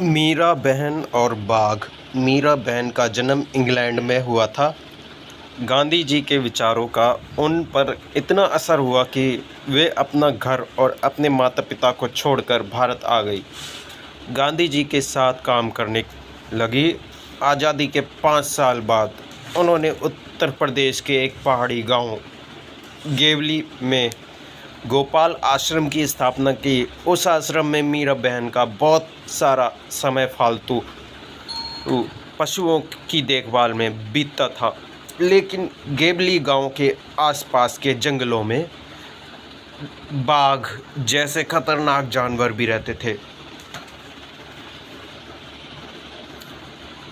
मीरा बहन और बाघ। मीरा बहन का जन्म इंग्लैंड में हुआ था। गांधी जी के विचारों का उन पर इतना असर हुआ कि वे अपना घर और अपने माता पिता को छोड़कर भारत आ गई। गांधी जी के साथ काम करने लगी। आज़ादी के 5 साल बाद उन्होंने उत्तर प्रदेश के एक पहाड़ी गांव गेवली में गोपाल आश्रम की स्थापना की। उस आश्रम में मीरा बहन का बहुत सारा समय फालतू पशुओं की देखभाल में बीतता था। लेकिन गेवली गांव के आसपास के जंगलों में बाघ जैसे खतरनाक जानवर भी रहते थे।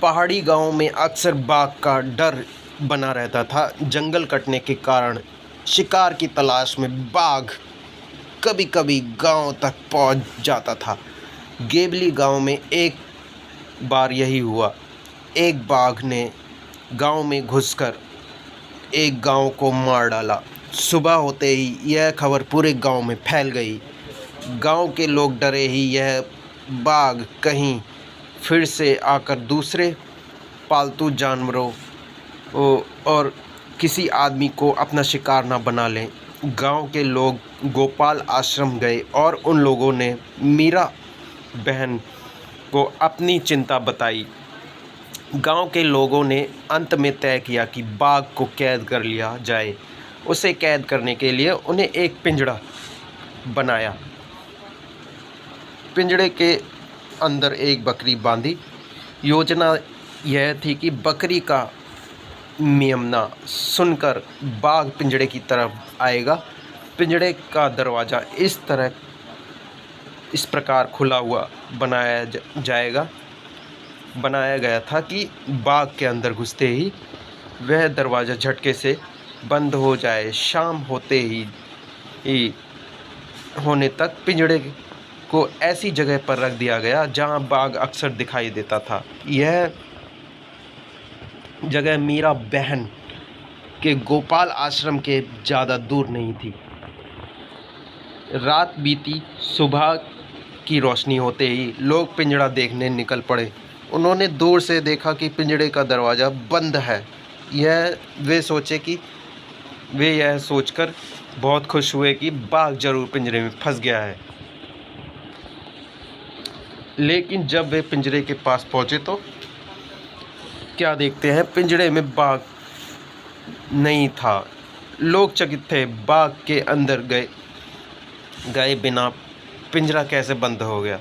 पहाड़ी गांव में अक्सर बाघ का डर बना रहता था। जंगल कटने के कारण शिकार की तलाश में बाघ कभी कभी गांव तक पहुंच जाता था। गेवली गांव में एक बार यही हुआ। एक बाघ ने गांव में घुसकर एक गांव को मार डाला। सुबह होते ही यह खबर पूरे गांव में फैल गई। गांव के लोग डरे ही यह बाघ कहीं फिर से आकर दूसरे पालतू जानवरों और किसी आदमी को अपना शिकार न बना लें। गांव के लोग गोपाल आश्रम गए और उन लोगों ने मीरा बहन को अपनी चिंता बताई। गांव के लोगों ने अंत में तय किया कि बाघ को कैद कर लिया जाए। उसे कैद करने के लिए उन्हें एक पिंजड़ा बनाया। पिंजड़े के अंदर एक बकरी बांधी। योजना यह थी कि बकरी का मियाँना सुनकर बाघ पिंजड़े की तरफ आएगा। पिंजड़े का दरवाज़ा इस प्रकार खुला हुआ बनाया गया था कि बाघ के अंदर घुसते ही वह दरवाज़ा झटके से बंद हो जाए। शाम होने तक पिंजड़े को ऐसी जगह पर रख दिया गया जहां बाघ अक्सर दिखाई देता था। यह जगह मीरा बहन के गोपाल आश्रम के ज़्यादा दूर नहीं थी। रात बीती। सुबह की रोशनी होते ही लोग पिंजड़ा देखने निकल पड़े। उन्होंने दूर से देखा कि पिंजड़े का दरवाज़ा बंद है। वे यह सोचकर बहुत खुश हुए कि बाघ जरूर पिंजरे में फंस गया है। लेकिन जब वे पिंजरे के पास पहुंचे तो क्या देखते हैं, पिंजरे में बाघ नहीं था। लोग चकित थे। बाघ के अंदर गए बिना पिंजरा कैसे बंद हो गया।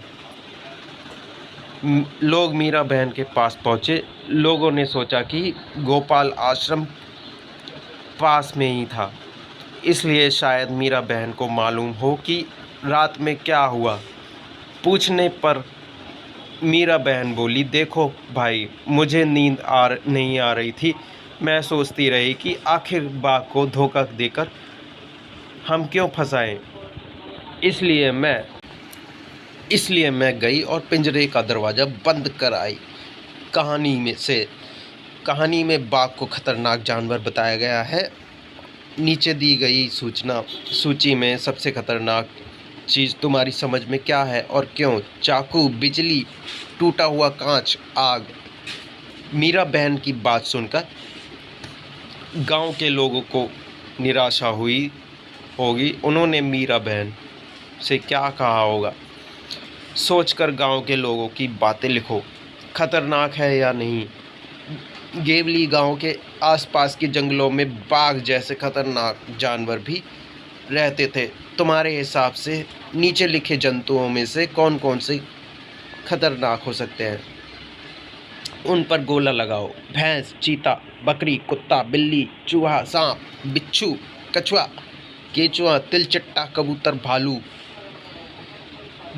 लोग मीरा बहन के पास पहुंचे। लोगों ने सोचा कि गोपाल आश्रम पास में ही था, इसलिए शायद मीरा बहन को मालूम हो कि रात में क्या हुआ। पूछने पर मीरा बहन बोली, देखो भाई, मुझे नींद नहीं आ रही थी। मैं सोचती रही कि आखिर बाघ को धोखा देकर हम क्यों फंसाएं। इसलिए मैं गई और पिंजरे का दरवाज़ा बंद कर आई। कहानी में बाघ को खतरनाक जानवर बताया गया है। नीचे दी गई सूची में सबसे खतरनाक चीज़ तुम्हारी समझ में क्या है और क्यों? चाकू, बिजली, टूटा हुआ कांच, आग। मीरा बहन की बात सुनकर गांव के लोगों को निराशा हुई होगी। उन्होंने मीरा बहन से क्या कहा होगा, सोचकर गांव के लोगों की बातें लिखो। खतरनाक है या नहीं? गेवली गांव के आसपास के जंगलों में बाघ जैसे खतरनाक जानवर भी रहते थे। तुम्हारे हिसाब से नीचे लिखे जंतुओं में से कौन कौन से खतरनाक हो सकते हैं? उन पर गोला लगाओ। भैंस, चीता, बकरी, कुत्ता, बिल्ली, चूहा, सांप, बिच्छू, कछुआ, केचुआ, तिलचट्टा, कबूतर, भालू।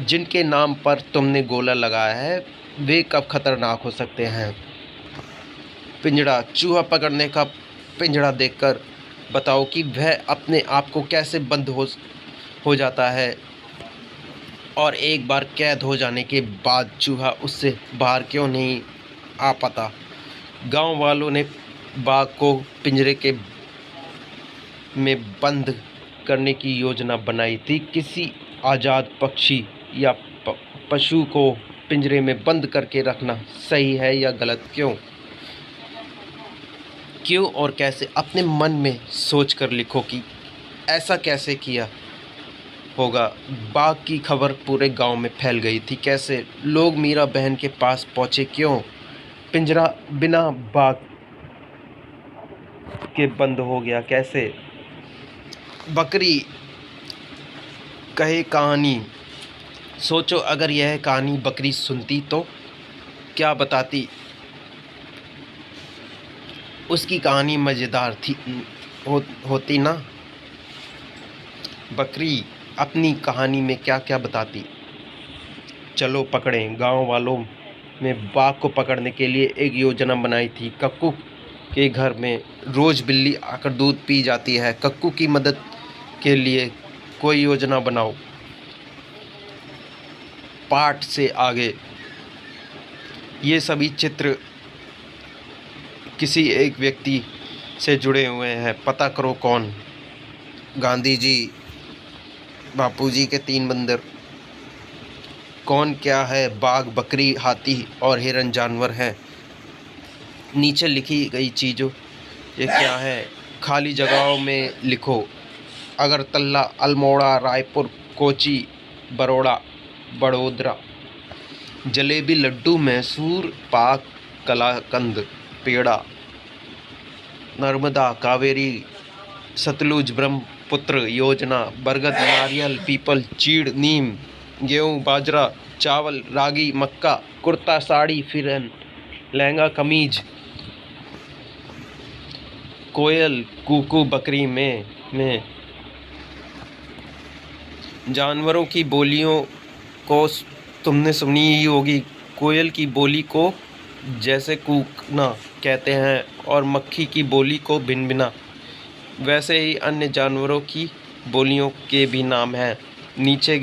जिनके नाम पर तुमने गोला लगाया है वे कब खतरनाक हो सकते हैं? पिंजड़ा। चूहा पकड़ने का पिंजड़ा देखकर बताओ कि वह अपने आप को कैसे बंद हो जाता है और एक बार कैद हो जाने के बाद चूहा उससे बाहर क्यों नहीं आ पाता। गांव वालों ने बाघ को पिंजरे में बंद करने की योजना बनाई थी। किसी आज़ाद पक्षी या पशु को पिंजरे में बंद करके रखना सही है या गलत? क्यों? क्यों और कैसे? अपने मन में सोच कर लिखो कि ऐसा कैसे किया होगा। बाघ की खबर पूरे गांव में फैल गई थी। कैसे लोग मीरा बहन के पास पहुंचे? क्यों पिंजरा बिना बाघ के बंद हो गया? कैसे बकरी कहे कहानी? सोचो, अगर यह कहानी बकरी सुनती तो क्या बताती? उसकी कहानी मज़ेदार थी होती ना। बकरी अपनी कहानी में क्या क्या बताती? चलो पकड़ें। गांव वालों ने बाघ को पकड़ने के लिए एक योजना बनाई थी। कक्कू के घर में रोज़ बिल्ली आकर दूध पी जाती है। कक्कू की मदद के लिए कोई योजना बनाओ। पाठ से आगे ये सभी चित्र किसी एक व्यक्ति से जुड़े हुए हैं। पता करो कौन? गांधी जी, बापूजी के 3 बंदर। कौन क्या है? बाघ, बकरी, हाथी और हिरन जानवर हैं। नीचे लिखी गई चीज़ों ये क्या है? खाली जगहों में लिखो। अगरतला, अल्मोड़ा, रायपुर, कोची, बड़ौदा, बड़ोदरा। जलेबी, लड्डू, मैसूर पाक, कलाकंद, पेड़ा। नर्मदा, कावेरी, सतलुज, ब्रह्मपुत्र योजना। बरगद, नारियल, पीपल, चीड़, नीम। गेहूँ, बाजरा, चावल, रागी, मक्का। कुर्ता, साड़ी, फिरन, लहंगा, कमीज। कोयल, कूकू, बकरी में। जानवरों की बोलियों को तुमने सुनी ही होगी। कोयल की बोली को जैसे कूकना कहते हैं और मक्खी की बोली को भिनभिना, वैसे ही अन्य जानवरों की बोलियों के भी नाम हैं। नीचे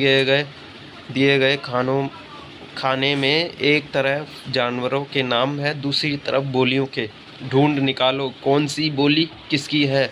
दिए गए खाने में एक तरफ जानवरों के नाम है, दूसरी तरफ बोलियों के। ढूंढ निकालो कौन सी बोली किसकी है।